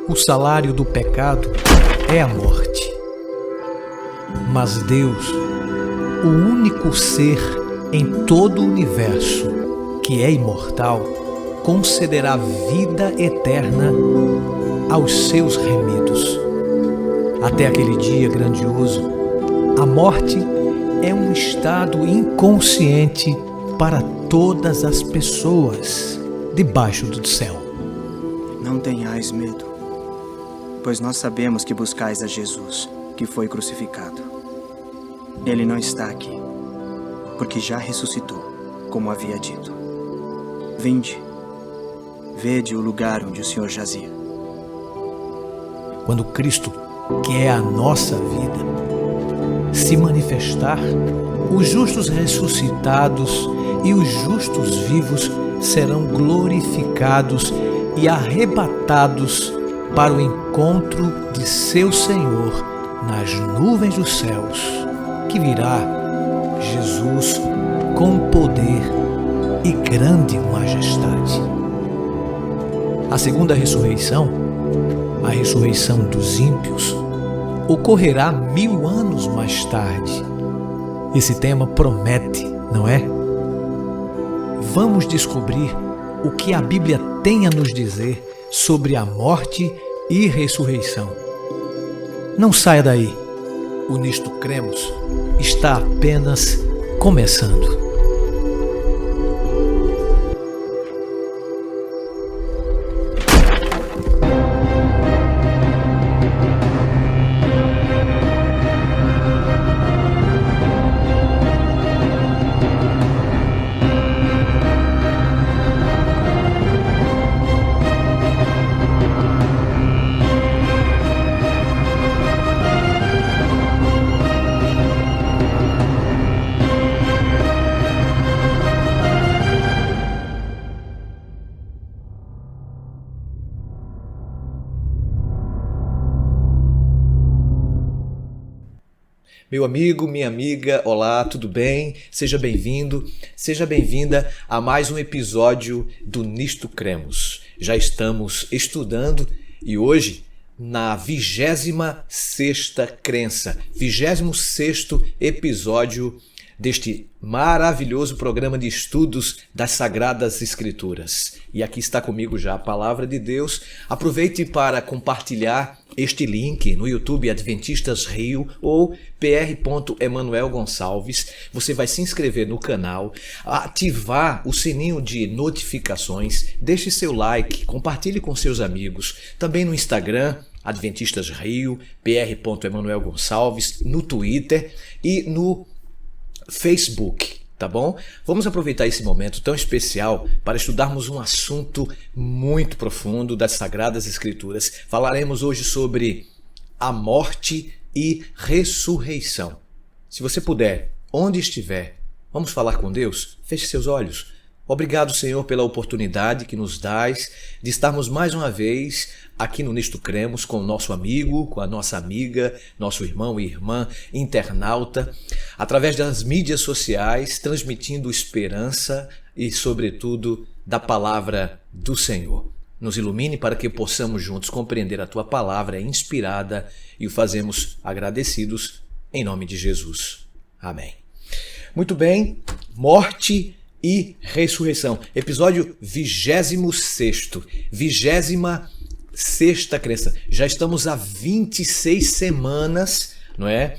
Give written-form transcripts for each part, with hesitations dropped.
O salário do pecado é a morte. Mas Deus, o único ser em todo o universo que é imortal, concederá vida eterna aos seus remidos. Até aquele dia grandioso, a morte é um estado inconsciente para todas as pessoas debaixo do céu. Não tenhais medo, pois nós sabemos que buscais a Jesus, que foi crucificado. Ele não está aqui, porque já ressuscitou, como havia dito. Vinde, vede o lugar onde o Senhor jazia. Quando Cristo, que é a nossa vida, se manifestar, os justos ressuscitados e os justos vivos serão glorificados e arrebatados para o encontro de seu Senhor nas nuvens dos céus, que virá Jesus com poder e grande majestade. A segunda ressurreição, a ressurreição dos ímpios, ocorrerá 1000 anos mais tarde. Esse tema promete, não é? Vamos descobrir o que a Bíblia tem a nos dizer sobre a morte e ressurreição. Não saia daí. O Nisto Cremos está apenas começando. Meu amigo, minha amiga, olá, tudo bem? Seja bem-vindo, seja bem-vinda a mais um episódio do Nisto Cremos. Já estamos estudando e hoje na 26ª crença, 26º episódio deste maravilhoso programa de estudos das Sagradas Escrituras. E aqui está comigo já a Palavra de Deus. Aproveite para compartilhar este link no YouTube Adventistas Rio ou Pr. Emanuel Gonçalves. Você vai se inscrever no canal, ativar o sininho de notificações, deixe seu like, compartilhe com seus amigos. Também no Instagram, Adventistas Rio, Pr. Emanuel Gonçalves, no Twitter e no Facebook, tá bom? Vamos aproveitar esse momento tão especial para estudarmos um assunto muito profundo das Sagradas Escrituras. Falaremos hoje sobre a morte e ressurreição. Se você puder, onde estiver, vamos falar com Deus? Feche seus olhos. Obrigado, Senhor, pela oportunidade que nos dás de estarmos mais uma vez aqui no Nisto Cremos com o nosso amigo, com a nossa amiga, nosso irmão e irmã internauta, através das mídias sociais, transmitindo esperança e, sobretudo, da palavra do Senhor. Nos ilumine para que possamos juntos compreender a Tua palavra inspirada e o fazemos agradecidos em nome de Jesus. Amém. Muito bem, morte e ressurreição. Episódio 26º, 26ª crença. Já estamos há 26 semanas, não é?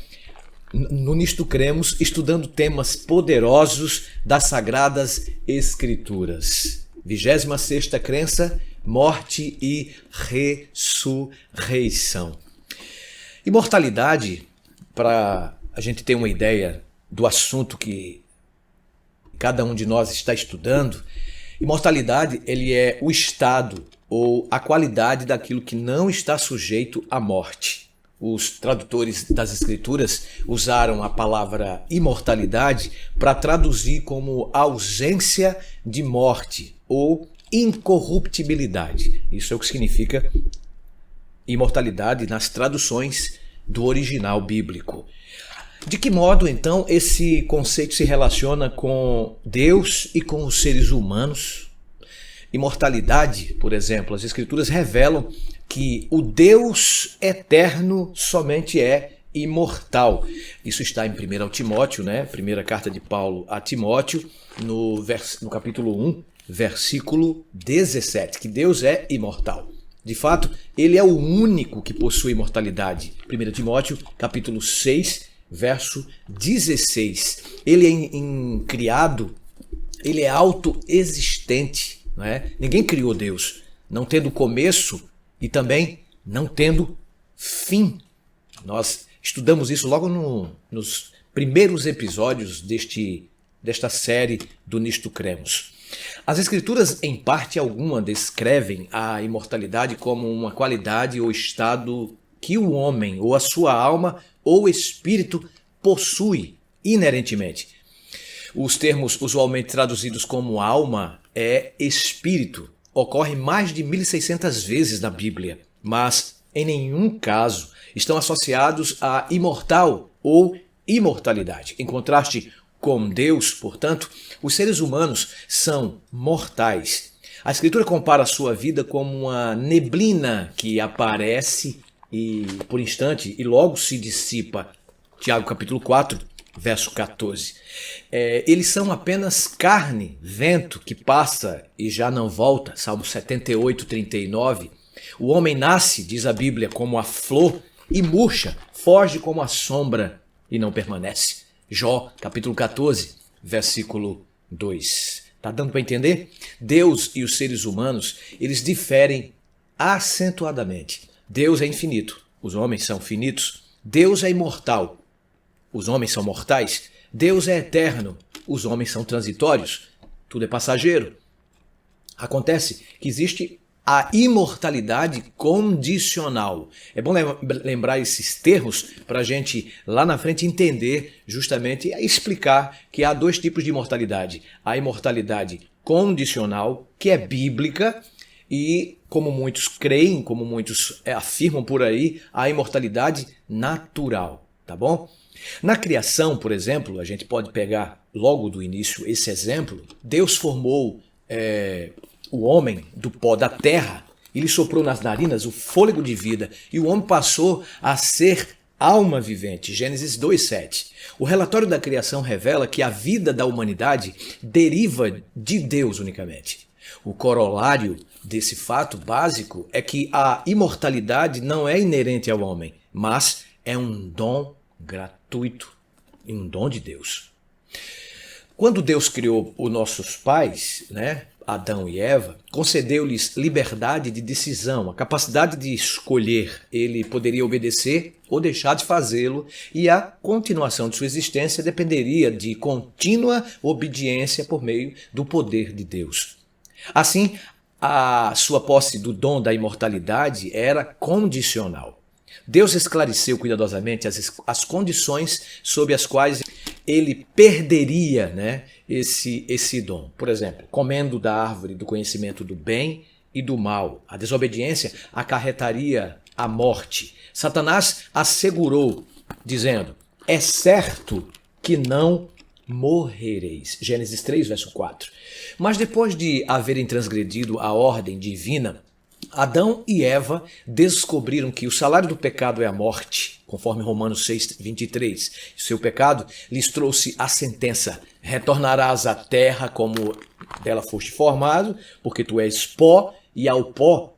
No Nisto Cremos, estudando temas poderosos das Sagradas Escrituras. 26ª crença, morte e ressurreição. Imortalidade, para a gente ter uma ideia do assunto que cada um de nós está estudando, imortalidade ele é o estado ou a qualidade daquilo que não está sujeito à morte. Os tradutores das Escrituras usaram a palavra imortalidade para traduzir como ausência de morte ou incorruptibilidade. Isso é o que significa imortalidade nas traduções do original bíblico. De que modo, então, esse conceito se relaciona com Deus e com os seres humanos? imortalidade, por exemplo, as Escrituras revelam que o Deus eterno somente é imortal. Isso está em 1 Timóteo, né? Primeira carta de Paulo a Timóteo, no capítulo 1, versículo 17, que Deus é imortal. De fato, ele é o único que possui imortalidade. 1 Timóteo, capítulo 6, verso 16. Ele é criado, ele é autoexistente, não é? Ninguém criou Deus, não tendo começo e também não tendo fim. Nós estudamos isso logo nos primeiros episódios desta série do Nisto Cremos. As Escrituras, em parte alguma, descrevem a imortalidade como uma qualidade ou estado que o homem, ou a sua alma, ou espírito possui inerentemente. Os termos usualmente traduzidos como alma é espírito. Ocorre mais de 1.600 vezes na Bíblia, mas em nenhum caso estão associados a imortal ou imortalidade. Em contraste com Deus, portanto, os seres humanos são mortais. A Escritura compara a sua vida como uma neblina que aparece por instante e logo se dissipa. Tiago capítulo 4, verso 14. Eles são apenas carne, vento que passa e já não volta. Salmo 78, 39. O homem nasce, diz a Bíblia, como a flor e murcha, foge como a sombra e não permanece. Jó, capítulo 14, versículo 2. Tá dando para entender? Deus e os seres humanos, eles diferem acentuadamente. Deus é infinito, os homens são finitos. Deus é imortal, os homens são mortais. Deus é eterno, os homens são transitórios. Tudo é passageiro. Acontece que existe a imortalidade condicional. É bom lembrar esses termos para a gente lá na frente entender justamente e explicar que há dois tipos de imortalidade. A imortalidade condicional, que é bíblica, e como muitos creem, como muitos afirmam por aí, a imortalidade natural, tá bom? Na criação, por exemplo, a gente pode pegar logo do início esse exemplo. Deus formou o homem do pó da terra, ele soprou nas narinas o fôlego de vida e o homem passou a ser alma vivente. Gênesis 2:7. O relatório da criação revela que a vida da humanidade deriva de Deus unicamente. O corolário desse fato básico é que a imortalidade não é inerente ao homem, mas é um dom gratuito e um dom de Deus. Quando Deus criou os nossos pais, Adão e Eva, concedeu-lhes liberdade de decisão, a capacidade de escolher. Ele poderia obedecer ou deixar de fazê-lo, e a continuação de sua existência dependeria de contínua obediência por meio do poder de Deus. Assim, a sua posse do dom da imortalidade era condicional. Deus esclareceu cuidadosamente as condições sob as quais ele perderia esse dom. Por exemplo, comendo da árvore do conhecimento do bem e do mal. A desobediência acarretaria a morte. Satanás assegurou, dizendo: é certo que não morrereis. Gênesis 3, verso 4. Mas depois de haverem transgredido a ordem divina, Adão e Eva descobriram que o salário do pecado é a morte, conforme Romanos 6, 23. Seu pecado lhes trouxe a sentença: retornarás à terra como dela foste formado, porque tu és pó, e ao pó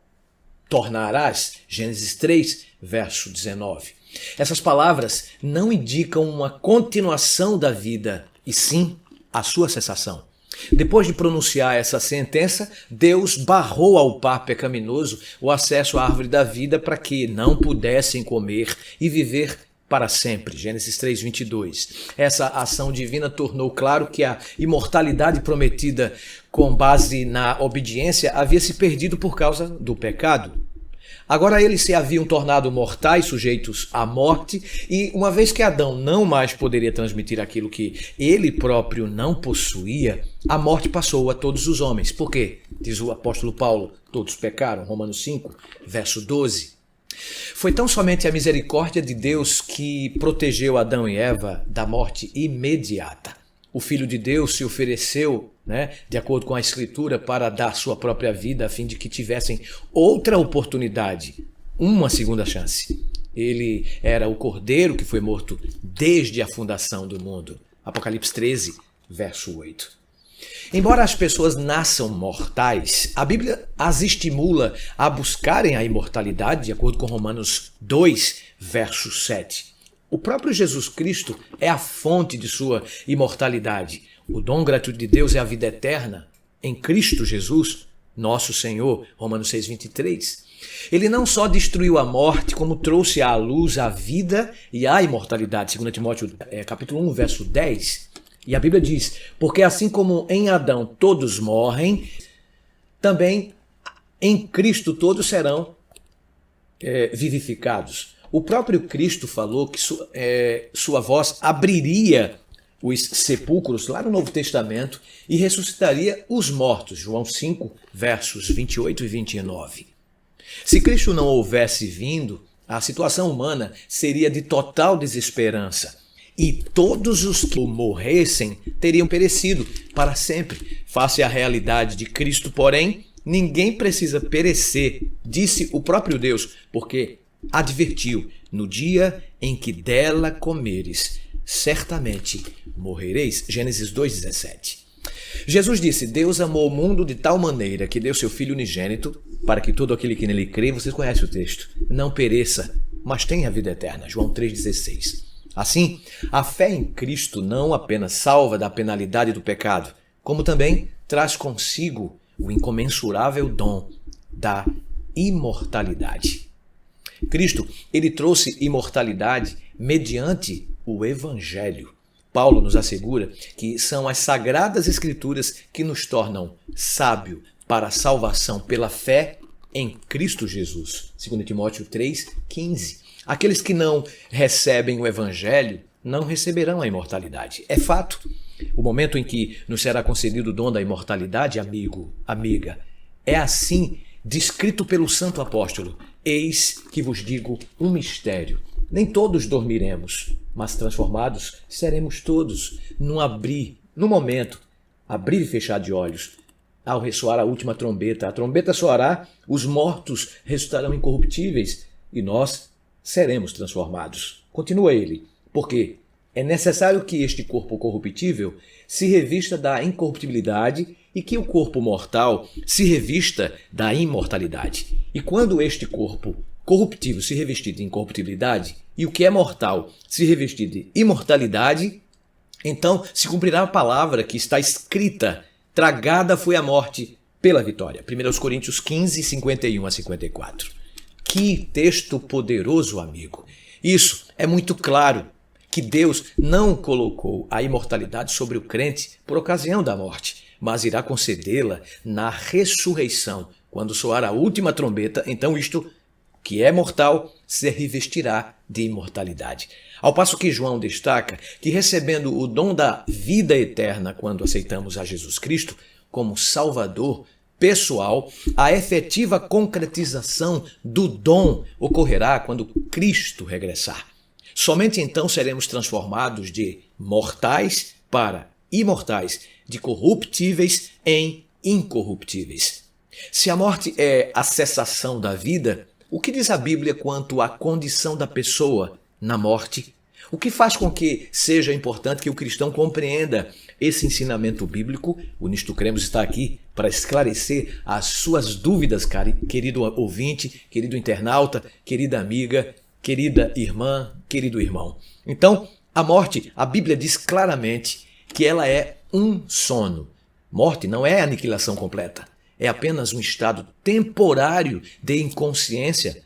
tornarás. Gênesis 3, verso 19. Essas palavras não indicam uma continuação da vida, e sim a sua cessação. Depois de pronunciar essa sentença, Deus barrou ao par pecaminoso o acesso à árvore da vida para que não pudessem comer e viver para sempre. Gênesis 3, 22. Essa ação divina tornou claro que a imortalidade prometida com base na obediência havia se perdido por causa do pecado. Agora eles se haviam tornado mortais, sujeitos à morte, e uma vez que Adão não mais poderia transmitir aquilo que ele próprio não possuía, a morte passou a todos os homens. Por quê? Diz o apóstolo Paulo: todos pecaram, Romanos 5, verso 12. Foi tão somente a misericórdia de Deus que protegeu Adão e Eva da morte imediata. o Filho de Deus se ofereceu, de acordo com a Escritura, para dar sua própria vida, a fim de que tivessem outra oportunidade, uma segunda chance. Ele era o Cordeiro que foi morto desde a fundação do mundo. Apocalipse 13, verso 8. Embora as pessoas nasçam mortais, a Bíblia as estimula a buscarem a imortalidade, de acordo com Romanos 2, verso 7. O próprio Jesus Cristo é a fonte de sua imortalidade. O dom gratuito de Deus é a vida eterna em Cristo Jesus, nosso Senhor, Romanos 6, 23. Ele não só destruiu a morte, como trouxe à luz a vida e a imortalidade, 2 Timóteo capítulo 1, verso 10. E a Bíblia diz, porque assim como em Adão todos morrem, também em Cristo todos serão vivificados. O próprio Cristo falou que sua voz abriria os sepulcros lá no Novo Testamento e ressuscitaria os mortos, João 5, versos 28 e 29. Se Cristo não houvesse vindo, a situação humana seria de total desesperança e todos os que morressem teriam perecido para sempre. Face à realidade de Cristo, porém, ninguém precisa perecer, disse o próprio Deus, porque advertiu, no dia em que dela comeres, certamente morrereis. Gênesis 2,17. Jesus disse, Deus amou o mundo de tal maneira que deu seu Filho unigênito, para que todo aquele que nele crê, vocês conhecem o texto, não pereça, mas tenha a vida eterna. João 3,16. Assim, a fé em Cristo não apenas salva da penalidade do pecado, como também traz consigo o incomensurável dom da imortalidade. Cristo, ele trouxe imortalidade mediante o Evangelho. Paulo nos assegura que são as Sagradas Escrituras que nos tornam sábio para a salvação pela fé em Cristo Jesus. 2 Timóteo 3,15. Aqueles que não recebem o Evangelho não receberão a imortalidade. É fato. O momento em que nos será concedido o dom da imortalidade, amigo, amiga, é assim descrito pelo santo apóstolo. Eis que vos digo um mistério. Nem todos dormiremos, mas transformados seremos todos no momento, abrir e fechar de olhos. Ao ressoar a última trombeta, a trombeta soará, os mortos ressuscitarão incorruptíveis e nós seremos transformados. Continua ele, porque é necessário que este corpo corruptível se revista da incorruptibilidade e que o corpo mortal se revista da imortalidade. E quando este corpo corruptível se revestir de incorruptibilidade e o que é mortal se revestir de imortalidade, então se cumprirá a palavra que está escrita, tragada foi a morte pela vitória. 1 Coríntios 15, 51 a 54. Que texto poderoso, amigo. Isso é muito claro, que Deus não colocou a imortalidade sobre o crente por ocasião da morte, mas irá concedê-la na ressurreição. Quando soar a última trombeta, então isto que é mortal se revestirá de imortalidade. Ao passo que João destaca que recebendo o dom da vida eterna quando aceitamos a Jesus Cristo como Salvador pessoal, a efetiva concretização do dom ocorrerá quando Cristo regressar. Somente então seremos transformados de mortais para imortais, de corruptíveis em incorruptíveis. Se a morte é a cessação da vida, o que diz a Bíblia quanto à condição da pessoa na morte? O que faz com que seja importante que o cristão compreenda esse ensinamento bíblico? O Nisto Cremos está aqui para esclarecer as suas dúvidas, querido ouvinte, querido internauta, querida amiga, querida irmã, querido irmão. Então, a morte, a Bíblia diz claramente que ela é um sono. Morte não é aniquilação completa. É apenas um estado temporário de inconsciência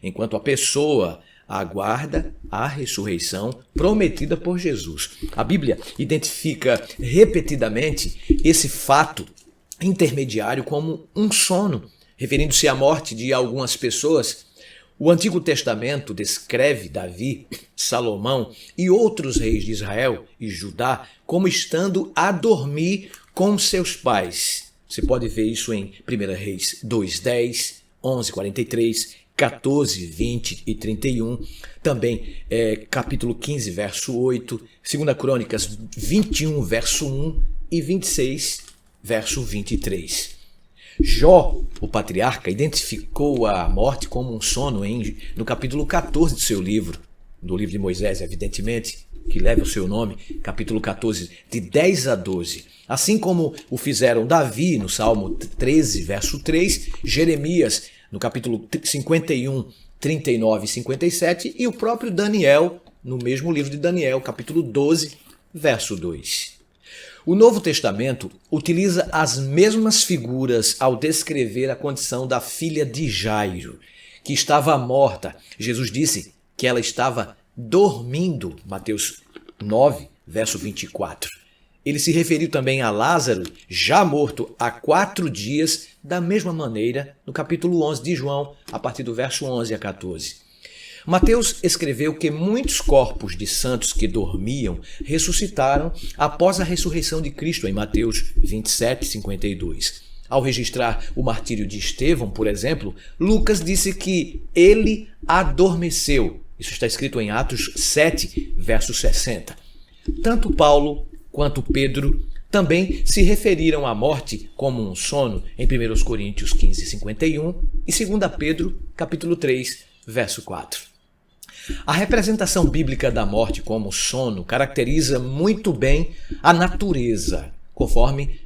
enquanto a pessoa aguarda a ressurreição prometida por Jesus. A Bíblia identifica repetidamente esse fato intermediário como um sono, referindo-se à morte de algumas pessoas. O Antigo Testamento descreve Davi, Salomão e outros reis de Israel e Judá como estando a dormir com seus pais. Você pode ver isso em 1 Reis 2:10, 11:43, 14, 20 e 31, também capítulo 15, verso 8, 2 Crônicas 21, verso 1 e 26, verso 23. Jó, o patriarca, identificou a morte como um sono no capítulo 14 do seu livro, do livro de Moisés, evidentemente, que leva o seu nome, capítulo 14, de 10 a 12. Assim como o fizeram Davi, no Salmo 13, verso 3, Jeremias, no capítulo 51, 39 e 57, e o próprio Daniel, no mesmo livro de Daniel, capítulo 12, verso 2. O Novo Testamento utiliza as mesmas figuras ao descrever a condição da filha de Jairo, que estava morta. Jesus disse que ela estava dormindo, Mateus 9, verso 24. Ele se referiu também a Lázaro, já morto há 4 dias, da mesma maneira, no capítulo 11 de João, a partir do verso 11 a 14. Mateus escreveu que muitos corpos de santos que dormiam ressuscitaram após a ressurreição de Cristo, em Mateus 27, 52. Ao registrar o martírio de Estevão, por exemplo, Lucas disse que ele adormeceu. Isso está escrito em Atos 7, verso 60. Tanto Paulo quanto Pedro também se referiram à morte como um sono em 1 Coríntios 15, 51 e 2 Pedro, capítulo 3, verso 4. A representação bíblica da morte como sono caracteriza muito bem a natureza, conforme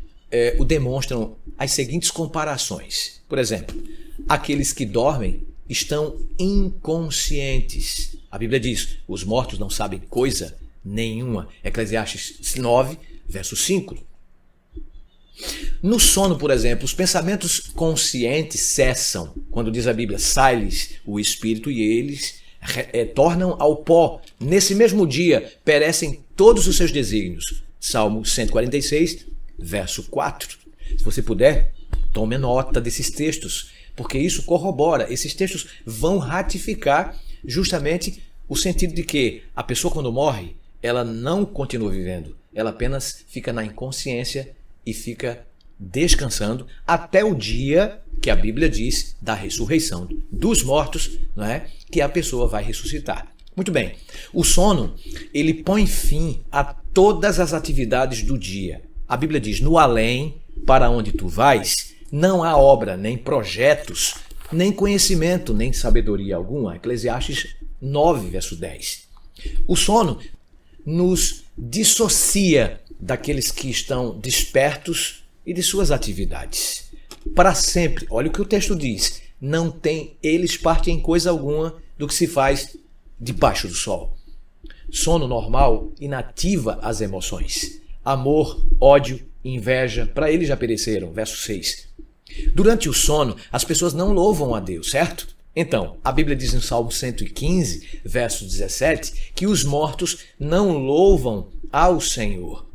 o demonstram as seguintes comparações. Por exemplo, aqueles que dormem estão inconscientes. A Bíblia diz, os mortos não sabem coisa nenhuma. Eclesiastes 9, verso 5. No sono, por exemplo, os pensamentos conscientes cessam. Quando diz a Bíblia, sai-lhes o espírito e eles tornam ao pó. Nesse mesmo dia, perecem todos os seus desígnios. Salmo 146, verso 4. Se você puder, tome nota desses textos, porque isso corrobora. Esses textos vão ratificar justamente o sentido de que a pessoa, quando morre, ela não continua vivendo. Ela apenas fica na inconsciência e fica descansando até o dia que a Bíblia diz da ressurreição dos mortos, não é? Que a pessoa vai ressuscitar. Muito bem. O sono, ele põe fim a todas as atividades do dia. A Bíblia diz, no além, para onde tu vais, não há obra, nem projetos, nem conhecimento, nem sabedoria alguma. Eclesiastes 9, verso 10. O sono nos dissocia daqueles que estão despertos e de suas atividades. Para sempre, olha o que o texto diz, não tem eles parte em coisa alguma do que se faz debaixo do sol. Sono normal inativa as emoções. Amor, ódio, inveja, para eles já pereceram. Verso 6. Durante o sono, as pessoas não louvam a Deus, certo? Então, a Bíblia diz no Salmo 115, verso 17, que os mortos não louvam ao Senhor.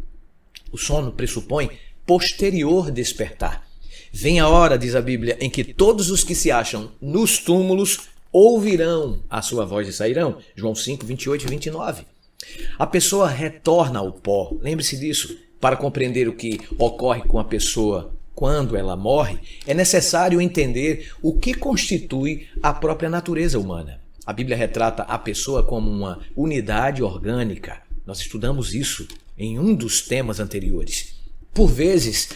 O sono pressupõe posterior despertar. Vem a hora, diz a Bíblia, em que todos os que se acham nos túmulos ouvirão a sua voz e sairão. João 5, 28 e 29. A pessoa retorna ao pó. Lembre-se disso. Para compreender o que ocorre com a pessoa quando ela morre, é necessário entender o que constitui a própria natureza humana. A Bíblia retrata a pessoa como uma unidade orgânica. Nós estudamos isso em um dos temas anteriores. Por vezes,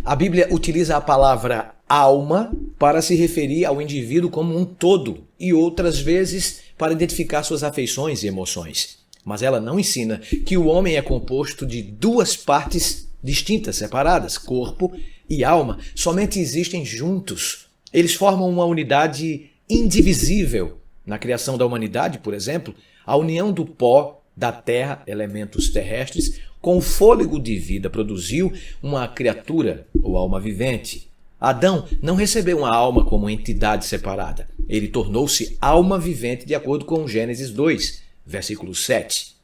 a Bíblia utiliza a palavra alma para se referir ao indivíduo como um todo e outras vezes para identificar suas afeições e emoções. Mas ela não ensina que o homem é composto de duas partes distintas, separadas, corpo e alma, somente existem juntos. Eles formam uma unidade indivisível. Na criação da humanidade, por exemplo, a união do pó, da terra, elementos terrestres, com o fôlego de vida produziu uma criatura ou alma vivente. Adão não recebeu uma alma como entidade separada. Ele tornou-se alma vivente de acordo com Gênesis 2, versículo 7.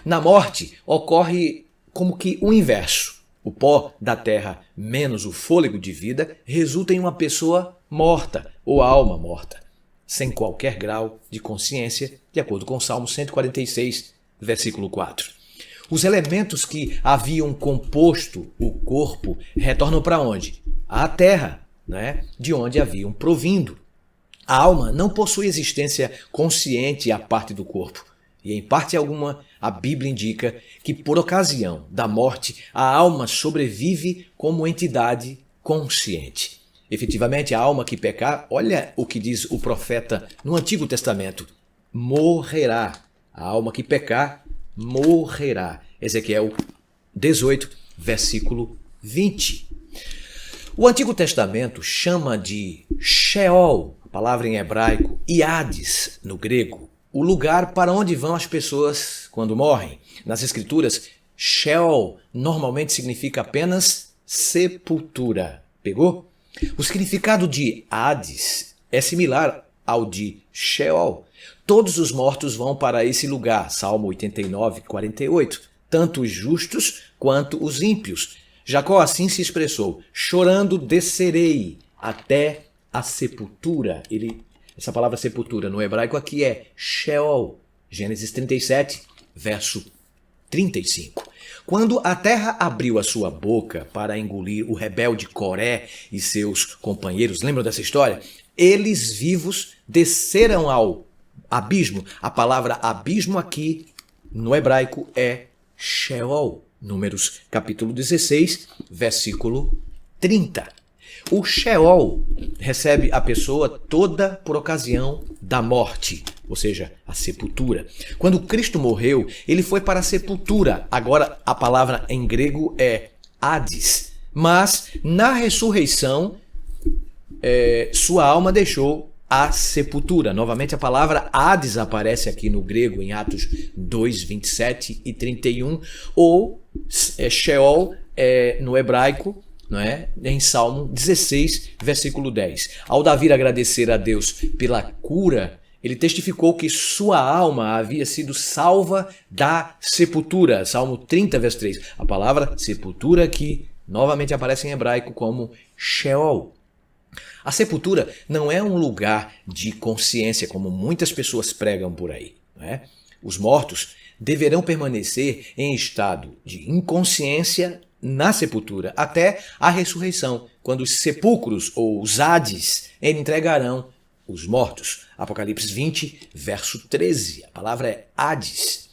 Na morte, ocorre como que o inverso. O pó da terra menos o fôlego de vida resulta em uma pessoa morta ou alma morta, sem qualquer grau de consciência, de acordo com o Salmo 146, versículo 4. Os elementos que haviam composto o corpo retornam para onde? À terra, né? De onde haviam provindo. A alma não possui existência consciente à parte do corpo. E em parte alguma, a Bíblia indica que por ocasião da morte, a alma sobrevive como entidade consciente. Efetivamente, a alma que pecar, olha o que diz o profeta no Antigo Testamento, morrerá. A alma que pecar, morrerá. Ezequiel 18, versículo 20. O Antigo Testamento chama de Sheol, a palavra em hebraico, e Hades, no grego, o lugar para onde vão as pessoas quando morrem. Nas Escrituras, Sheol normalmente significa apenas sepultura. Pegou? O significado de Hades é similar ao de Sheol. Todos os mortos vão para esse lugar, Salmo 89, 48, tanto os justos quanto os ímpios. Jacó assim se expressou: chorando descerei até a sepultura. Essa palavra sepultura no hebraico aqui é Sheol. Gênesis 37, verso 35. Quando a terra abriu a sua boca para engolir o rebelde Coré e seus companheiros, lembram dessa história? Eles vivos desceram ao abismo. A palavra abismo aqui no hebraico é Sheol. Números capítulo 16, versículo 30. O Sheol recebe a pessoa toda por ocasião da morte, ou seja, a sepultura. Quando Cristo morreu, ele foi para a sepultura. Agora a palavra em grego é Hades. Mas na ressurreição, sua alma deixou a sepultura. Novamente a palavra Hades aparece aqui no grego em Atos 2, 27 e 31, ou Sheol no hebraico, não é? Em Salmo 16, versículo 10. Ao Davi agradecer a Deus pela cura, ele testificou que sua alma havia sido salva da sepultura. Salmo 30, verso 3. A palavra sepultura aqui novamente aparece em hebraico como Sheol. A sepultura não é um lugar de consciência, como muitas pessoas pregam por aí, não é? Os mortos deverão permanecer em estado de inconsciência na sepultura até a ressurreição, quando os sepulcros ou os Hades entregarão os mortos. Apocalipse 20, verso 13. A palavra é Hades.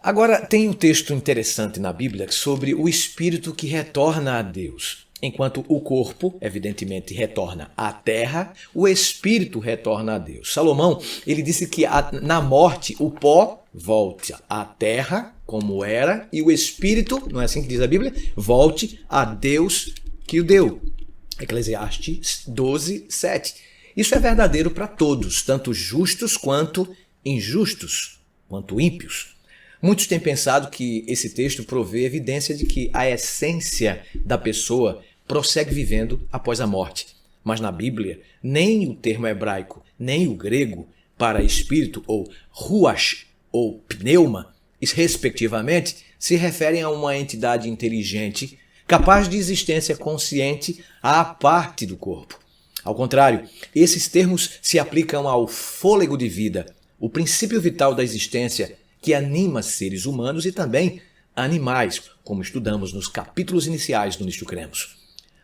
Agora, tem um texto interessante na Bíblia sobre o espírito que retorna a Deus. Enquanto o corpo, evidentemente, retorna à terra, o espírito retorna a Deus. Salomão, ele disse que na morte o pó volta à terra, como era, e o espírito, não é assim que diz a Bíblia, volte a Deus que o deu. Eclesiastes 12, 7. Isso é verdadeiro para todos, tanto justos quanto injustos, quanto ímpios. Muitos têm pensado que esse texto provê evidência de que a essência da pessoa prossegue vivendo após a morte. Mas na Bíblia, nem o termo hebraico, nem o grego para espírito, ou ruach, ou pneuma, respectivamente, se referem a uma entidade inteligente capaz de existência consciente à parte do corpo. Ao contrário, esses termos se aplicam ao fôlego de vida, o princípio vital da existência que anima seres humanos e também animais, como estudamos nos capítulos iniciais do Nisto Cremos.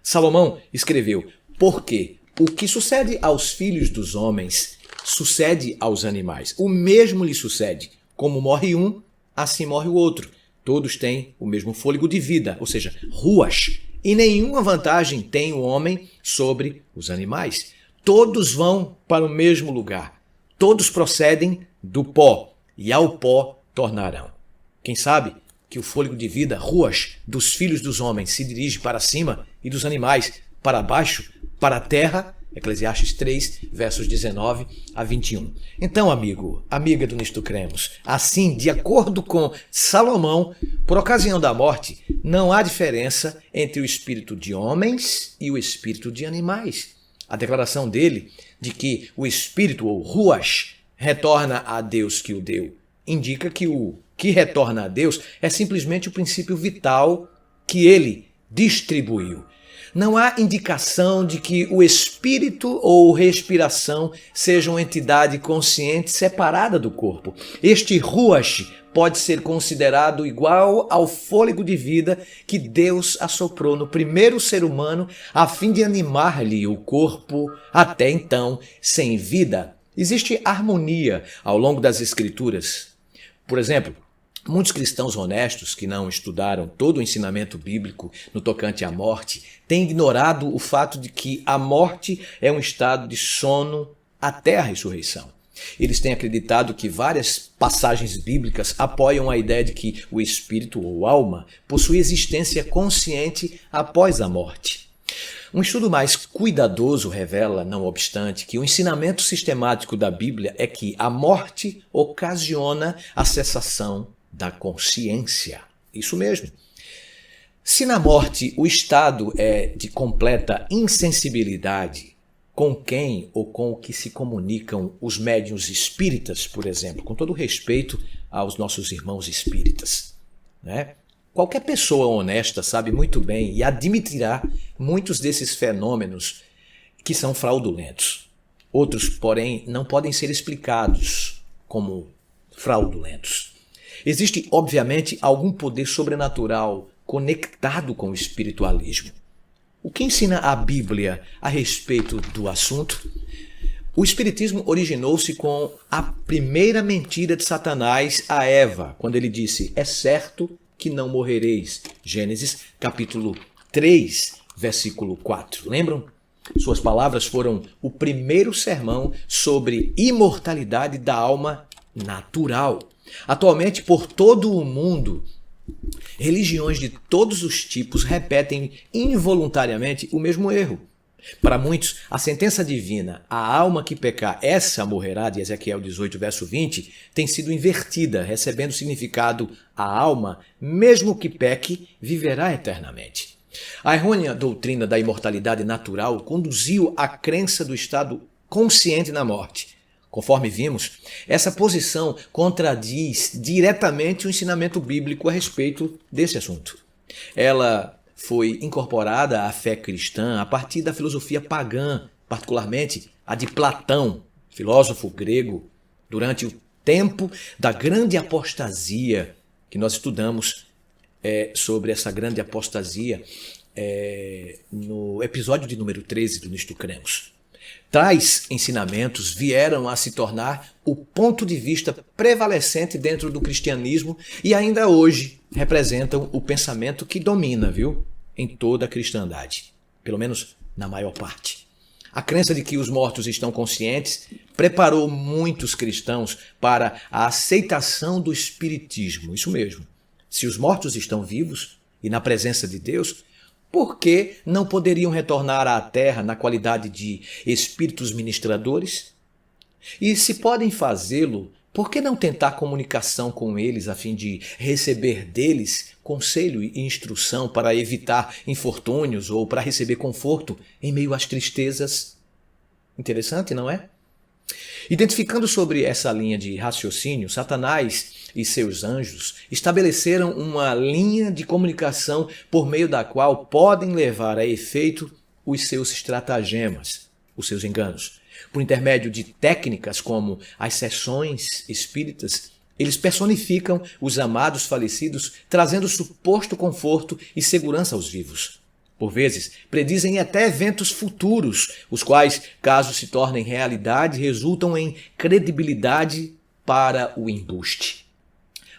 Salomão escreveu: porque o que sucede aos filhos dos homens sucede aos animais. O mesmo lhe sucede. Como morre um, assim morre o outro. Todos têm o mesmo fôlego de vida, ou seja, ruach. E nenhuma vantagem tem o homem sobre os animais. Todos vão para o mesmo lugar. Todos procedem do pó, e ao pó tornarão. Quem sabe que o fôlego de vida, ruach, dos filhos dos homens se dirige para cima e dos animais para baixo, para a terra? Eclesiastes 3, versos 19 a 21. Então, amigo, amiga do Nisto Cremos, assim, de acordo com Salomão, por ocasião da morte, não há diferença entre o espírito de homens e o espírito de animais. A declaração dele de que o espírito, ou ruach, retorna a Deus que o deu, indica que o que retorna a Deus é simplesmente o princípio vital que ele distribuiu. não há indicação de que o espírito ou respiração seja uma entidade consciente separada do corpo. Este ruach pode ser considerado igual ao fôlego de vida que Deus assoprou no primeiro ser humano a fim de animar-lhe o corpo até então sem vida. Existe harmonia ao longo das Escrituras. Por exemplo, muitos cristãos honestos que não estudaram todo o ensinamento bíblico no tocante à morte têm ignorado o fato de que a morte é um estado de sono até a ressurreição. Eles têm acreditado que várias passagens bíblicas apoiam a ideia de que o espírito ou alma possui existência consciente após a morte. Um estudo mais cuidadoso revela, não obstante, que o ensinamento sistemático da Bíblia é que a morte ocasiona a cessação da consciência. Isso mesmo. Se na morte o estado é de completa insensibilidade, com quem ou com o que se comunicam os médiuns espíritas, por exemplo, com todo respeito aos nossos irmãos espíritas, né? Qualquer pessoa honesta sabe muito bem e admitirá muitos desses fenômenos que são fraudulentos. Outros, porém, não podem ser explicados como fraudulentos. Existe, obviamente, algum poder sobrenatural conectado com o espiritualismo. O que ensina a Bíblia a respeito do assunto? O Espiritismo originou-se com a primeira mentira de Satanás a Eva, quando ele disse: "É certo que não morrereis". Gênesis capítulo 3, versículo 4. Lembram? Suas palavras foram o primeiro sermão sobre imortalidade da alma natural. Atualmente, por todo o mundo, religiões de todos os tipos repetem involuntariamente o mesmo erro. Para muitos, a sentença divina, a alma que pecar, essa morrerá, de Ezequiel 18, verso 20, tem sido invertida, recebendo o significado: a alma, mesmo que peque, viverá eternamente. A errônea doutrina da imortalidade natural conduziu à crença do estado consciente na morte. Conforme vimos, essa posição contradiz diretamente o ensinamento bíblico a respeito desse assunto. Ela foi incorporada à fé cristã a partir da filosofia pagã, particularmente a de Platão, filósofo grego, durante o tempo da grande apostasia, que nós estudamos sobre essa grande apostasia no episódio de número 13 do Nisto Cremos. Tais ensinamentos vieram a se tornar o ponto de vista prevalecente dentro do cristianismo e ainda hoje representam o pensamento que domina, em toda a cristandade, pelo menos na maior parte. A crença de que os mortos estão conscientes preparou muitos cristãos para a aceitação do espiritismo. Isso mesmo. Se os mortos estão vivos e na presença de Deus, por que não poderiam retornar à Terra na qualidade de espíritos ministradores? E se podem fazê-lo, por que não tentar comunicação com eles a fim de receber deles conselho e instrução para evitar infortúnios ou para receber conforto em meio às tristezas? Interessante, não é? Identificando sobre essa linha de raciocínio, Satanás e seus anjos estabeleceram uma linha de comunicação por meio da qual podem levar a efeito os seus estratagemas, os seus enganos. Por intermédio de técnicas como as sessões espíritas, eles personificam os amados falecidos, trazendo suposto conforto e segurança aos vivos. Por vezes, predizem até eventos futuros, os quais, caso se tornem realidade, resultam em credibilidade para o embuste.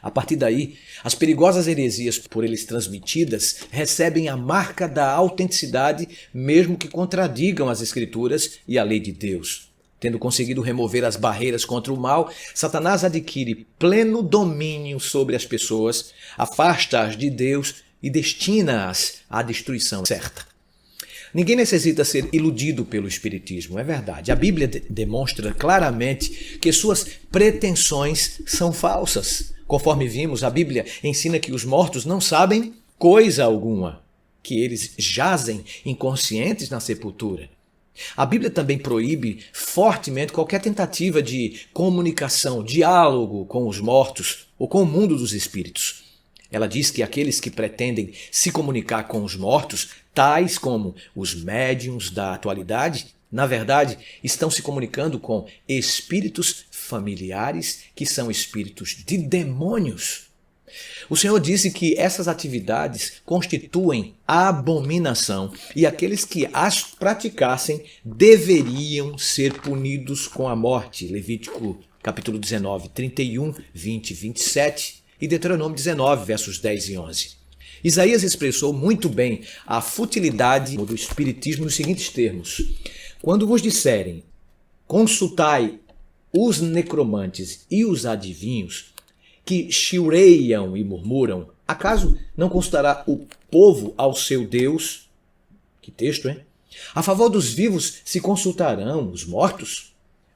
A partir daí, as perigosas heresias por eles transmitidas recebem a marca da autenticidade, mesmo que contradigam as Escrituras e a lei de Deus. Tendo conseguido remover as barreiras contra o mal, Satanás adquire pleno domínio sobre as pessoas, afasta-as de Deus e destina-as à destruição certa. Ninguém necessita ser iludido pelo Espiritismo, é verdade. A Bíblia demonstra claramente que suas pretensões são falsas. Conforme vimos, a Bíblia ensina que os mortos não sabem coisa alguma, que eles jazem inconscientes na sepultura. A Bíblia também proíbe fortemente qualquer tentativa de comunicação, diálogo com os mortos ou com o mundo dos espíritos. Ela diz que aqueles que pretendem se comunicar com os mortos tais como os médiuns da atualidade, na verdade, estão se comunicando com espíritos familiares, que são espíritos de demônios. O Senhor disse que essas atividades constituem abominação e aqueles que as praticassem deveriam ser punidos com a morte. Levítico capítulo 19, 31, 20 e 27 e Deuteronômio 19, versos 10 e 11. Isaías expressou muito bem a futilidade do espiritismo nos seguintes termos: quando vos disserem, consultai os necromantes e os adivinhos, que chiureiam e murmuram, acaso não consultará o povo ao seu Deus? Que texto, hein? A favor dos vivos se consultarão os mortos?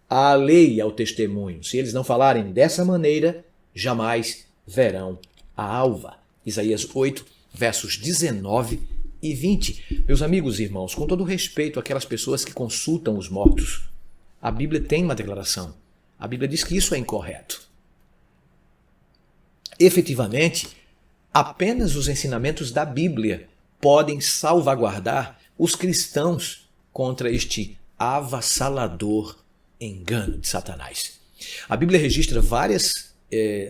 A lei e ao testemunho, se eles não falarem dessa maneira, jamais verão a alva. Isaías 8, versos 19 e 20. Meus amigos e irmãos, com todo respeito àquelas pessoas que consultam os mortos, a Bíblia tem uma declaração. A Bíblia diz que isso é incorreto. Efetivamente, apenas os ensinamentos da Bíblia podem salvaguardar os cristãos contra este avassalador engano de Satanás. A Bíblia registra várias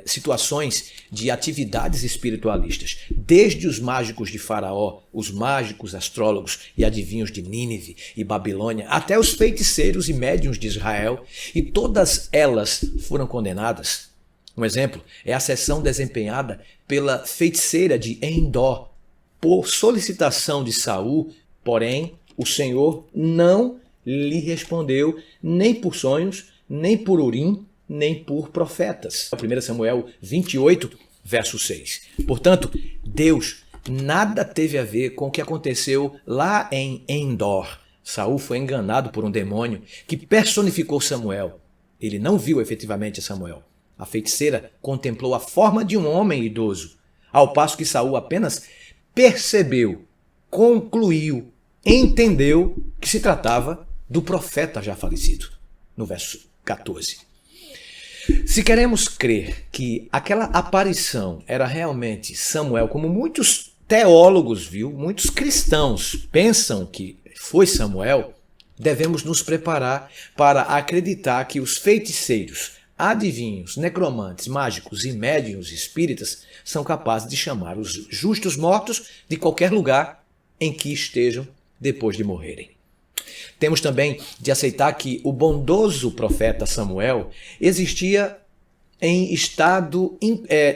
situações de atividades espiritualistas, desde os mágicos de Faraó, os mágicos, astrólogos e adivinhos de Nínive e Babilônia, até os feiticeiros e médiuns de Israel, e todas elas foram condenadas. Um exemplo é a sessão desempenhada pela feiticeira de Endor, por solicitação de Saul, porém o Senhor não lhe respondeu nem por sonhos, nem por Urim, nem por profetas. 1 Samuel 28, verso 6. Portanto, Deus nada teve a ver com o que aconteceu lá em Endor. Saul foi enganado por um demônio que personificou Samuel. Ele não viu efetivamente Samuel. A feiticeira contemplou a forma de um homem idoso, ao passo que Saul apenas percebeu, concluiu, entendeu que se tratava do profeta já falecido. No verso 14. Se queremos crer que aquela aparição era realmente Samuel, como muitos teólogos, muitos cristãos pensam que foi Samuel, devemos nos preparar para acreditar que os feiticeiros, adivinhos, necromantes, mágicos e médiuns espíritas são capazes de chamar os justos mortos de qualquer lugar em que estejam depois de morrerem. Temos também de aceitar que o bondoso profeta Samuel existia em estado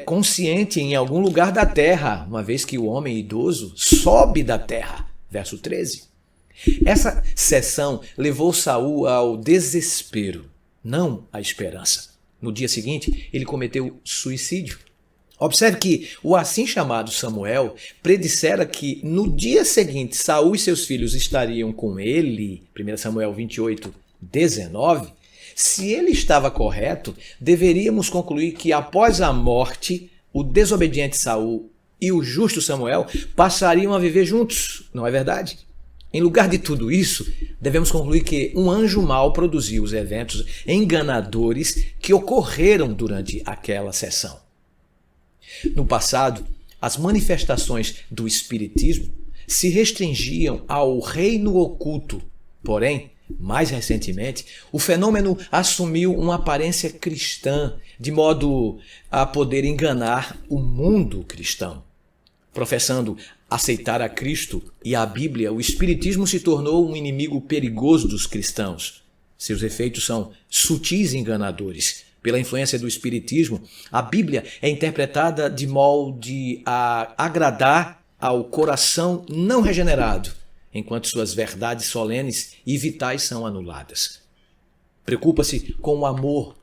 consciente em algum lugar da terra, uma vez que o homem idoso sobe da terra. Verso 13. Essa sessão levou Saul ao desespero, não à esperança. No dia seguinte, ele cometeu suicídio. Observe que o assim chamado Samuel predissera que no dia seguinte Saul e seus filhos estariam com ele, 1 Samuel 28, 19. Se ele estava correto, deveríamos concluir que após a morte, o desobediente Saul e o justo Samuel passariam a viver juntos, não é verdade? Em lugar de tudo isso, devemos concluir que um anjo mau produziu os eventos enganadores que ocorreram durante aquela sessão. No passado, as manifestações do espiritismo se restringiam ao reino oculto. Porém, mais recentemente, o fenômeno assumiu uma aparência cristã, de modo a poder enganar o mundo cristão. Professando aceitar a Cristo e a Bíblia, o espiritismo se tornou um inimigo perigoso dos cristãos. Seus efeitos são sutis e enganadores. Pela influência do espiritismo, a Bíblia é interpretada de modo a agradar ao coração não regenerado, enquanto suas verdades solenes e vitais são anuladas. Preocupa-se com o amor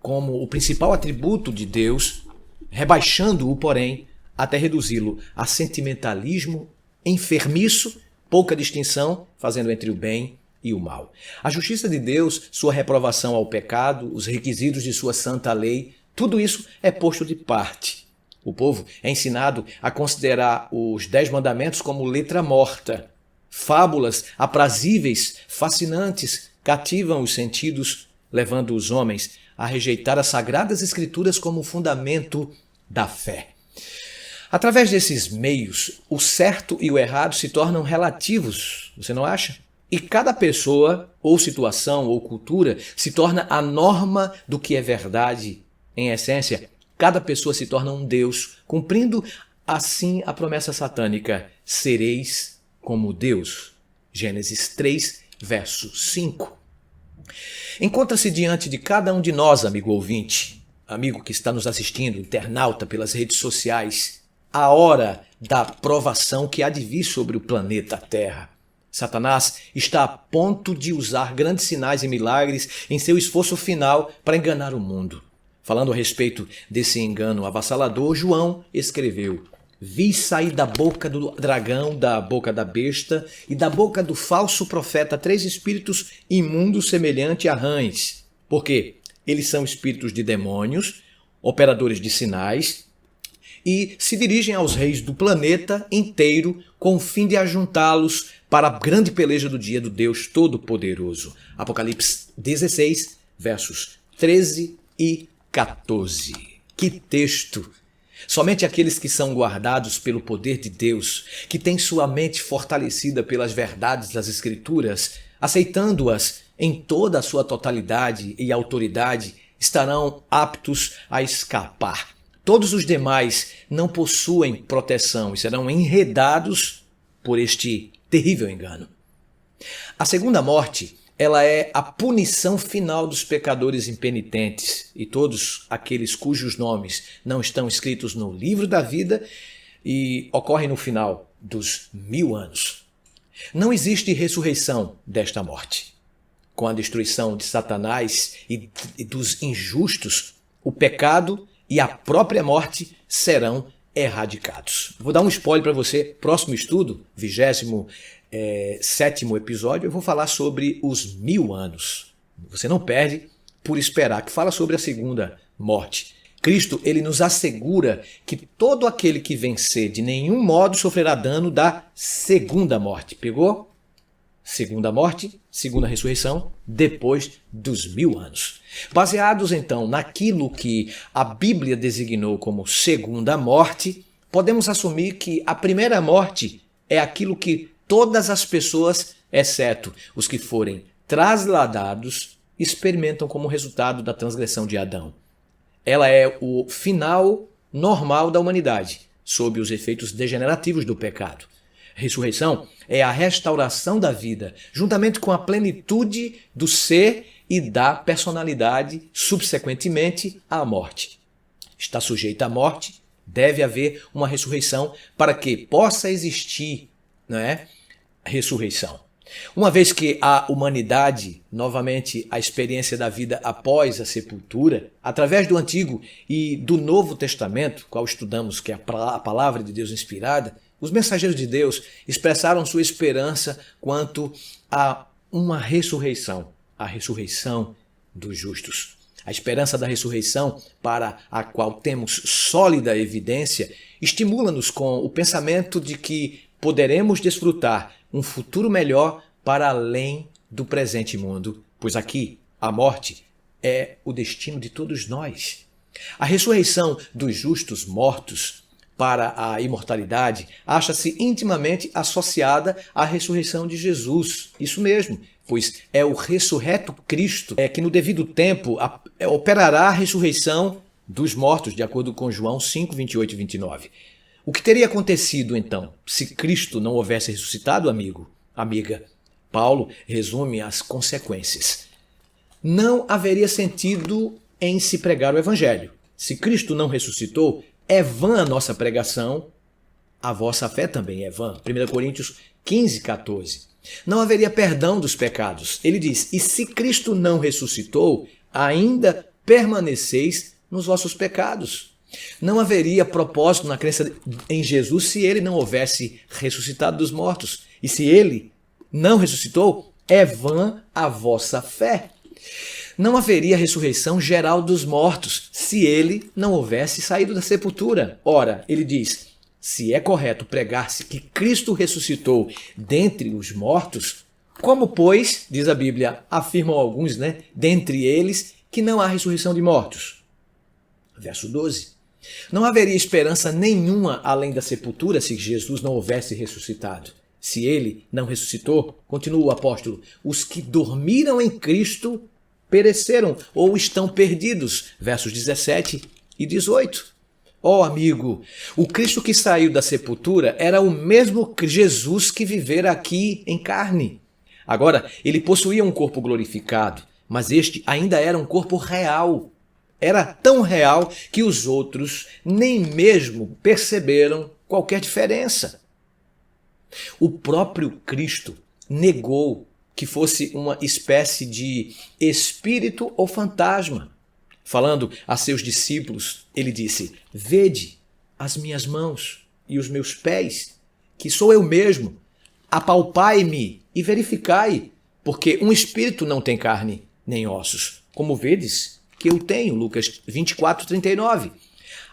como o principal atributo de Deus, rebaixando-o, porém, até reduzi-lo a sentimentalismo enfermiço, pouca distinção, fazendo entre o bem e o mal. A justiça de Deus, sua reprovação ao pecado, os requisitos de sua santa lei, tudo isso é posto de parte. O povo é ensinado a considerar os 10 mandamentos como letra morta. Fábulas aprazíveis, fascinantes, cativam os sentidos, levando os homens a rejeitar as sagradas escrituras como fundamento da fé. Através desses meios, o certo e o errado se tornam relativos, você não acha? E cada pessoa, ou situação, ou cultura, se torna a norma do que é verdade. Em essência, cada pessoa se torna um Deus, cumprindo assim a promessa satânica: sereis como Deus. Gênesis 3, verso 5. Encontra-se diante de cada um de nós, amigo ouvinte, amigo que está nos assistindo, internauta pelas redes sociais, a hora da provação que há de vir sobre o planeta Terra. Satanás está a ponto de usar grandes sinais e milagres em seu esforço final para enganar o mundo. Falando a respeito desse engano avassalador, João escreveu: vi sair da boca do dragão, da boca da besta e da boca do falso profeta 3 espíritos imundos semelhantes a rães. Por quê? Eles são espíritos de demônios, operadores de sinais, e se dirigem aos reis do planeta inteiro com o fim de ajuntá-los para a grande peleja do dia do Deus Todo-Poderoso. Apocalipse 16, versos 13 e 14. Que texto! Somente aqueles que são guardados pelo poder de Deus, que têm sua mente fortalecida pelas verdades das Escrituras, aceitando-as em toda a sua totalidade e autoridade, estarão aptos a escapar. Todos os demais não possuem proteção e serão enredados por este terrível engano. A segunda morte, ela é a punição final dos pecadores impenitentes e todos aqueles cujos nomes não estão escritos no livro da vida e ocorre no final dos 1000 anos. Não existe ressurreição desta morte. Com a destruição de Satanás e dos injustos, o pecado e a própria morte serão erradicados. Vou dar um spoiler para você. Próximo estudo, 27º episódio, eu vou falar sobre os 1000 anos. Você não perde por esperar, que fala sobre a segunda morte. Cristo, ele nos assegura que todo aquele que vencer de nenhum modo sofrerá dano da segunda morte. Pegou? Segunda morte, segunda ressurreição, depois dos 1000 anos. Baseados, então, naquilo que a Bíblia designou como segunda morte, podemos assumir que a primeira morte é aquilo que todas as pessoas, exceto os que forem trasladados, experimentam como resultado da transgressão de Adão. Ela é o final normal da humanidade, sob os efeitos degenerativos do pecado. Ressurreição é a restauração da vida, juntamente com a plenitude do ser e da personalidade, subsequentemente à morte. Está sujeita à morte, deve haver uma ressurreição para que possa existir, não é, ressurreição. Uma vez que a humanidade, novamente a experiência da vida após a sepultura, através do Antigo e do Novo Testamento, qual estudamos que é a palavra de Deus inspirada, os mensageiros de Deus expressaram sua esperança quanto a uma ressurreição, a ressurreição dos justos. A esperança da ressurreição, para a qual temos sólida evidência, estimula-nos com o pensamento de que poderemos desfrutar um futuro melhor para além do presente mundo, pois aqui a morte é o destino de todos nós. A ressurreição dos justos mortos para a imortalidade acha-se intimamente associada à ressurreição de Jesus. Isso mesmo, pois é o ressurreto Cristo que no devido tempo operará a ressurreição dos mortos, de acordo com João 5, 28 e 29. O que teria acontecido, então, se Cristo não houvesse ressuscitado, amigo, amiga? Paulo resume as consequências. Não haveria sentido em se pregar o Evangelho. Se Cristo não ressuscitou, é vã a nossa pregação, a vossa fé também é vã. 1 Coríntios 15, 14. Não haveria perdão dos pecados. Ele diz, e se Cristo não ressuscitou, ainda permaneceis nos vossos pecados. Não haveria propósito na crença em Jesus se ele não houvesse ressuscitado dos mortos. E se ele não ressuscitou, é vã a vossa fé. Não haveria ressurreição geral dos mortos se ele não houvesse saído da sepultura. Ora, ele diz, se é correto pregar-se que Cristo ressuscitou dentre os mortos, como, pois, diz a Bíblia, afirmam alguns, dentre eles, que não há ressurreição de mortos? Verso 12. Não haveria esperança nenhuma além da sepultura se Jesus não houvesse ressuscitado. Se ele não ressuscitou, continua o apóstolo, os que dormiram em Cristo pereceram ou estão perdidos. Versos 17 e 18. Amigo, o Cristo que saiu da sepultura era o mesmo Jesus que vivera aqui em carne. Agora, ele possuía um corpo glorificado, mas este ainda era um corpo real. Era tão real que os outros nem mesmo perceberam qualquer diferença. O próprio Cristo negou que fosse uma espécie de espírito ou fantasma. Falando a seus discípulos, ele disse: vede as minhas mãos e os meus pés, que sou eu mesmo. Apalpai-me e verificai, porque um espírito não tem carne nem ossos, como vedes que eu tenho. Lucas 24:39.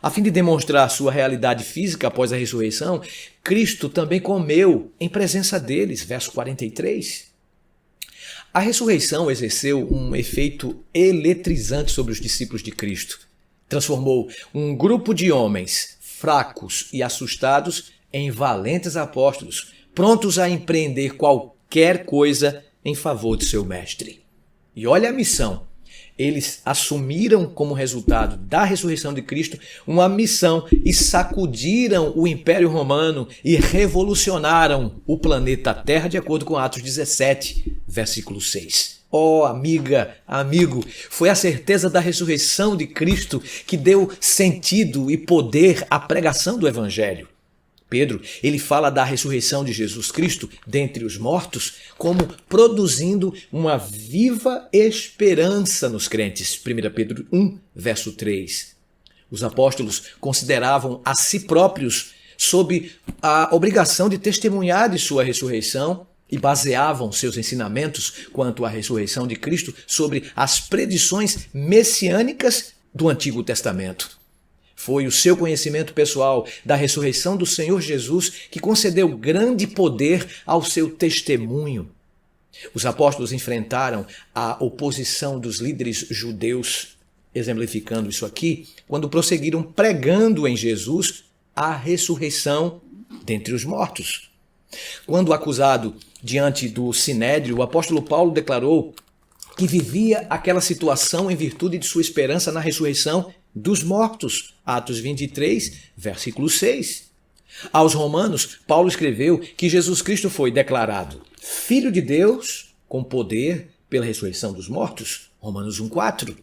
A fim de demonstrar sua realidade física após a ressurreição, Cristo também comeu em presença deles. Verso 43. A ressurreição exerceu um efeito eletrizante sobre os discípulos de Cristo. Transformou um grupo de homens fracos e assustados em valentes apóstolos, prontos a empreender qualquer coisa em favor de seu mestre. E olha a missão. Eles assumiram como resultado da ressurreição de Cristo uma missão e sacudiram o Império Romano e revolucionaram o planeta Terra, de acordo com Atos 17, versículo 6. Amiga, amigo, foi a certeza da ressurreição de Cristo que deu sentido e poder à pregação do Evangelho. Pedro, ele fala da ressurreição de Jesus Cristo dentre os mortos como produzindo uma viva esperança nos crentes. 1 Pedro 1, verso 3. Os apóstolos consideravam a si próprios sob a obrigação de testemunhar de sua ressurreição e baseavam seus ensinamentos quanto à ressurreição de Cristo sobre as predições messiânicas do Antigo Testamento. Foi o seu conhecimento pessoal da ressurreição do Senhor Jesus que concedeu grande poder ao seu testemunho. Os apóstolos enfrentaram a oposição dos líderes judeus, exemplificando isso aqui, quando prosseguiram pregando em Jesus a ressurreição dentre os mortos. Quando acusado diante do Sinédrio, o apóstolo Paulo declarou que vivia aquela situação em virtude de sua esperança na ressurreição dos mortos. Atos 23, versículo 6. Aos Romanos, Paulo escreveu que Jesus Cristo foi declarado Filho de Deus com poder pela ressurreição dos mortos. Romanos 1,4.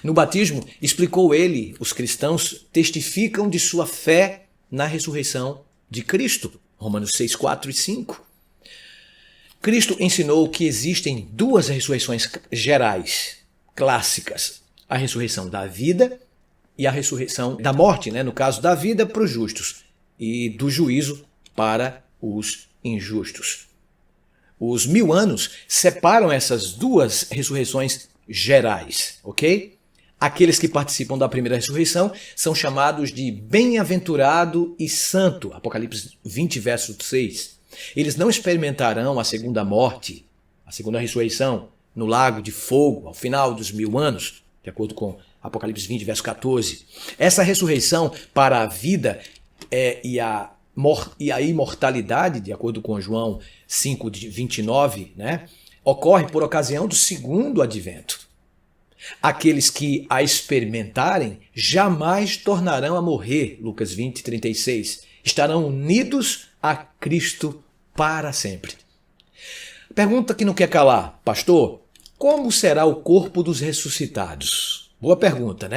No batismo, explicou ele, os cristãos testificam de sua fé na ressurreição de Cristo. Romanos 6, 4 e 5. Cristo ensinou que existem duas ressurreições gerais, clássicas. A ressurreição da vida e a ressurreição da morte, no caso da vida para os justos e do juízo para os injustos. Os 1000 anos separam essas duas ressurreições gerais, ok? Aqueles que participam da primeira ressurreição são chamados de bem-aventurado e santo, Apocalipse 20, verso 6. Eles não experimentarão a segunda morte, a segunda ressurreição, no lago de fogo, ao final dos 1000 anos, de acordo com Apocalipse 20, verso 14. Essa ressurreição para a vida e a imortalidade, de acordo com João 5, 29, ocorre por ocasião do segundo advento. Aqueles que a experimentarem jamais tornarão a morrer, Lucas 20, 36. Estarão unidos a Cristo para sempre. Pergunta que não quer calar, pastor, como será o corpo dos ressuscitados? Boa pergunta,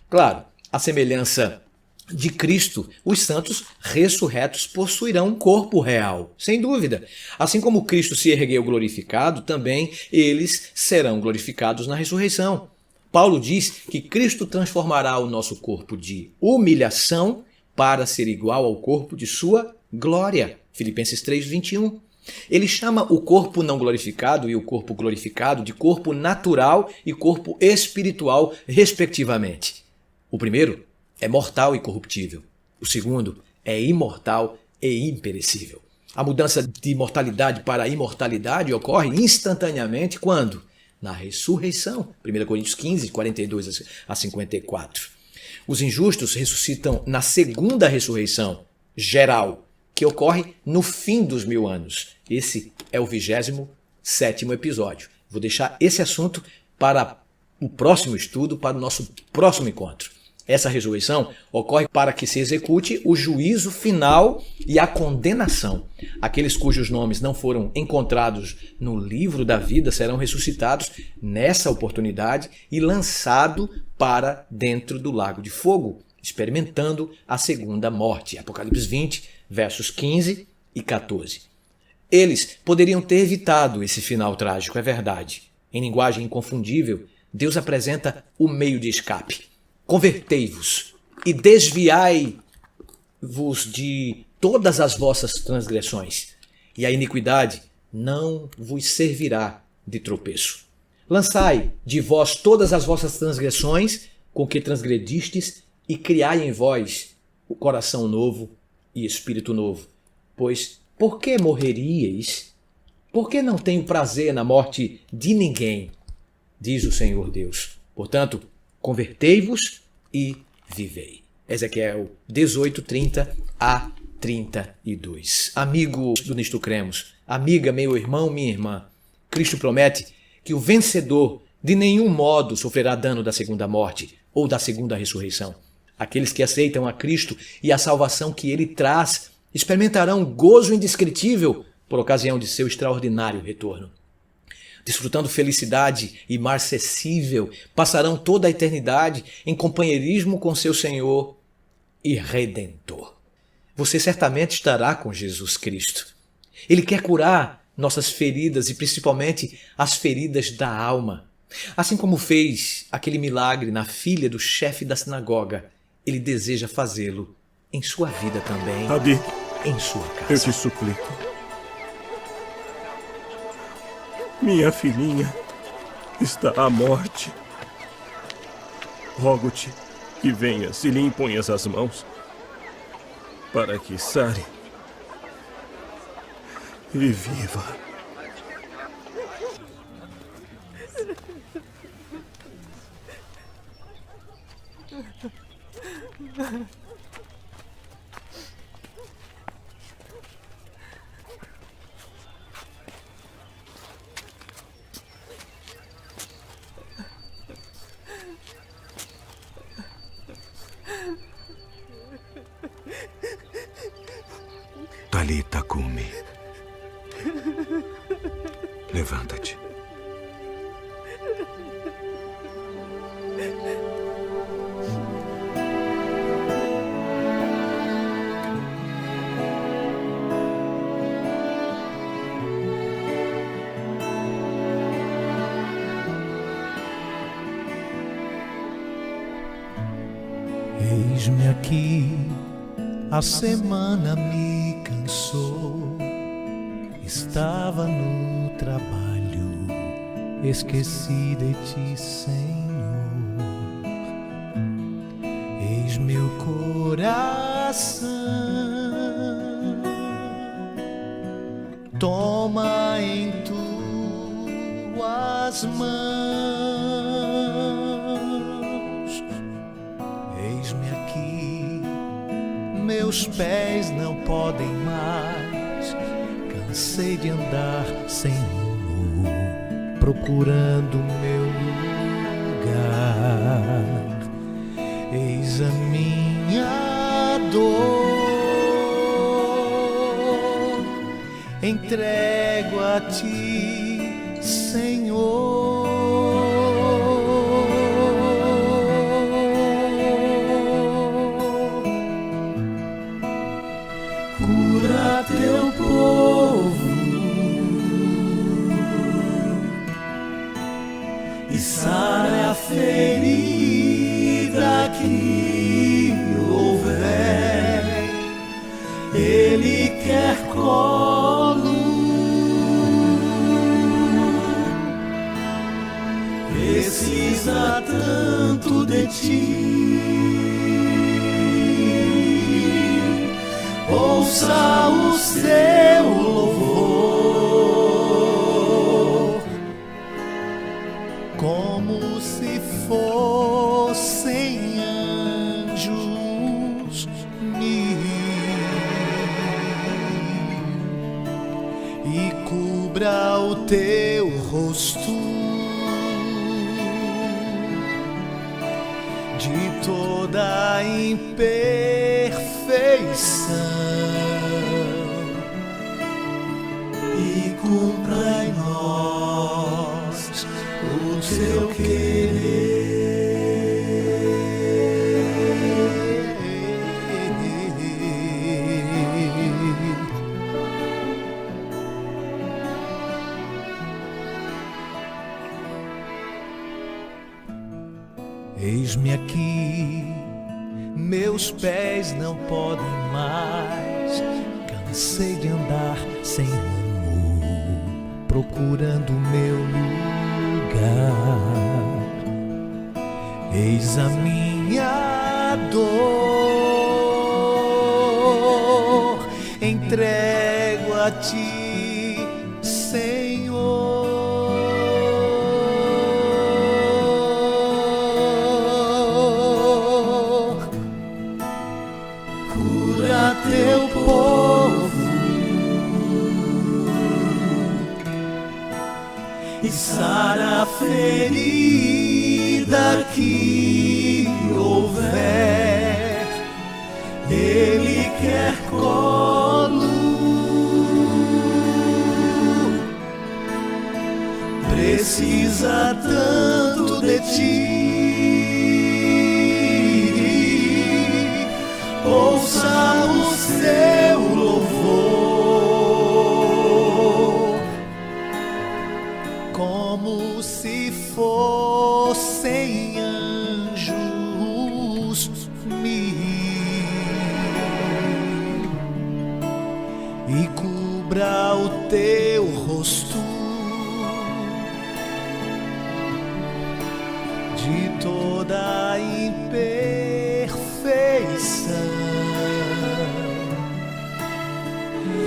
Claro, a semelhança de Cristo, os santos ressurretos possuirão um corpo real, sem dúvida. Assim como Cristo se ergueu glorificado, também eles serão glorificados na ressurreição. Paulo diz que Cristo transformará o nosso corpo de humilhação para ser igual ao corpo de sua glória. Filipenses 3, 21. Ele chama o corpo não glorificado e o corpo glorificado de corpo natural e corpo espiritual, respectivamente. O primeiro é mortal e corruptível. O segundo é imortal e imperecível. A mudança de mortalidade para imortalidade ocorre instantaneamente quando? Na ressurreição. 1 Coríntios 15, 42 a 54. Os injustos ressuscitam na segunda ressurreição geral, que ocorre no fim dos 1000 anos. Esse é o 27º episódio. Vou deixar esse assunto para o próximo estudo, para o nosso próximo encontro. Essa ressurreição ocorre para que se execute o juízo final e a condenação. Aqueles cujos nomes não foram encontrados no livro da vida serão ressuscitados nessa oportunidade e lançados para dentro do lago de fogo, experimentando a segunda morte. Apocalipse 20, versos 15 e 14. Eles poderiam ter evitado esse final trágico, é verdade. Em linguagem inconfundível, Deus apresenta o meio de escape. Convertei-vos e desviai-vos de todas as vossas transgressões, e a iniquidade não vos servirá de tropeço. Lançai de vós todas as vossas transgressões com que transgredistes, e criai em vós o coração novo e espírito novo. Pois, por que morreríeis? Por que não tenho prazer na morte de ninguém? Diz o Senhor Deus. Portanto, convertei-vos e vivei. Ezequiel 18, 30 a 32. Amigos do Nisto Cremos, amiga, meu irmão, minha irmã, Cristo promete que o vencedor de nenhum modo sofrerá dano da segunda morte ou da segunda ressurreição. Aqueles que aceitam a Cristo e a salvação que ele traz experimentarão gozo indescritível por ocasião de seu extraordinário retorno. Desfrutando felicidade imarcessível, passarão toda a eternidade em companheirismo com seu Senhor e Redentor. Você certamente estará com Jesus Cristo. Ele quer curar nossas feridas e principalmente as feridas da alma. Assim como fez aquele milagre na filha do chefe da sinagoga, ele deseja fazê-lo em sua vida também, Rabi, em sua casa. eu te suplico. Minha filhinha está à morte. Rogo-te que venhas e lhe imponhas as mãos para que sare e viva. Talita Cumi. Levanta-te. Eis-me aqui, a semana me cansou, estava no trabalho, esqueci de ti, Senhor. Eis meu coração, toma em tuas mãos. Eis-me aqui, meus pés não podem mais, cansei de andar sem rumo, procurando meu lugar. Eis a minha dor, entrego a ti, Senhor. Cura teu povo e sara a ferida que houver. Ele quer colo, precisa tanto de ti. Ouça o seu louvor, como se fossem anjos. teu rosto de toda imperfeição e cumpra em nós o teu querer. Eis-me aqui, meus pés não podem mais, cansei de andar sem rumo, procurando meu lugar. Eis a minha dor, entrego a ti, Senhor. Cura teu povo e sara a ferida que houver. Ele quer colo, precisa tanto de ti. Ouça o seu louvor, como se fossem anjos mil, e cubra o teu rosto de toda imperfeição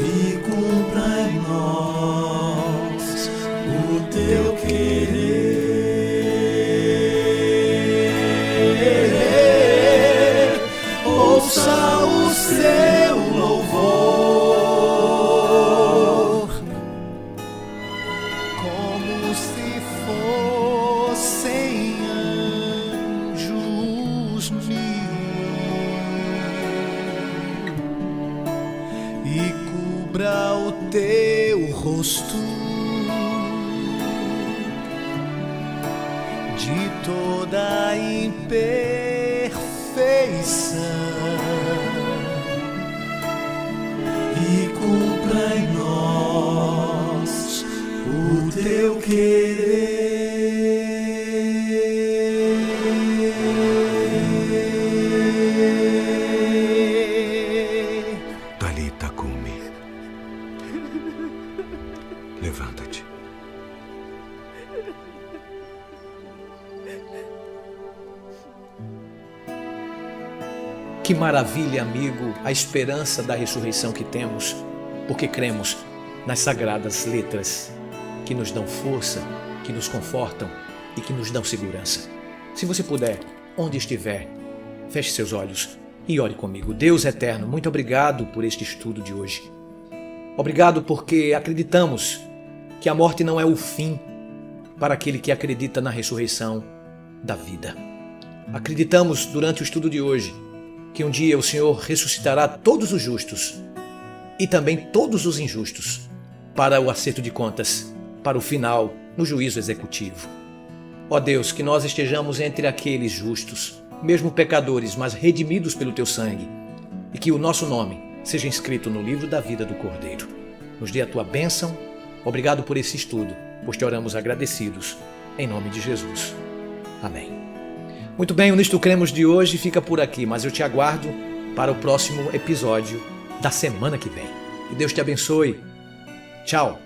e cumpra em nós o teu querer. Ouça o seu louvor, como se fossem anjos mil, e cubra o teu rosto de toda imperfeição e cumpra em nós o teu querer. Talita cumi. Levanta-te. Que maravilha, amigo, a esperança da ressurreição que temos, porque cremos nas sagradas letras que nos dão força, que nos confortam e que nos dão segurança. Se você puder, onde estiver, feche seus olhos e ore comigo. Deus eterno, muito obrigado por este estudo de hoje. Obrigado porque acreditamos que a morte não é o fim para aquele que acredita na ressurreição da vida. Acreditamos durante o estudo de hoje que um dia o Senhor ressuscitará todos os justos e também todos os injustos para o acerto de contas, para o final no juízo executivo. Ó Deus, que nós estejamos entre aqueles justos, mesmo pecadores, mas redimidos pelo Teu sangue, e que o nosso nome seja inscrito no livro da vida do Cordeiro. Nos dê a Tua bênção. Obrigado por esse estudo, pois te oramos agradecidos, em nome de Jesus. Amém. Muito bem, o Nisto Cremos de hoje fica por aqui, mas eu te aguardo para o próximo episódio da semana que vem. Que Deus te abençoe. Tchau.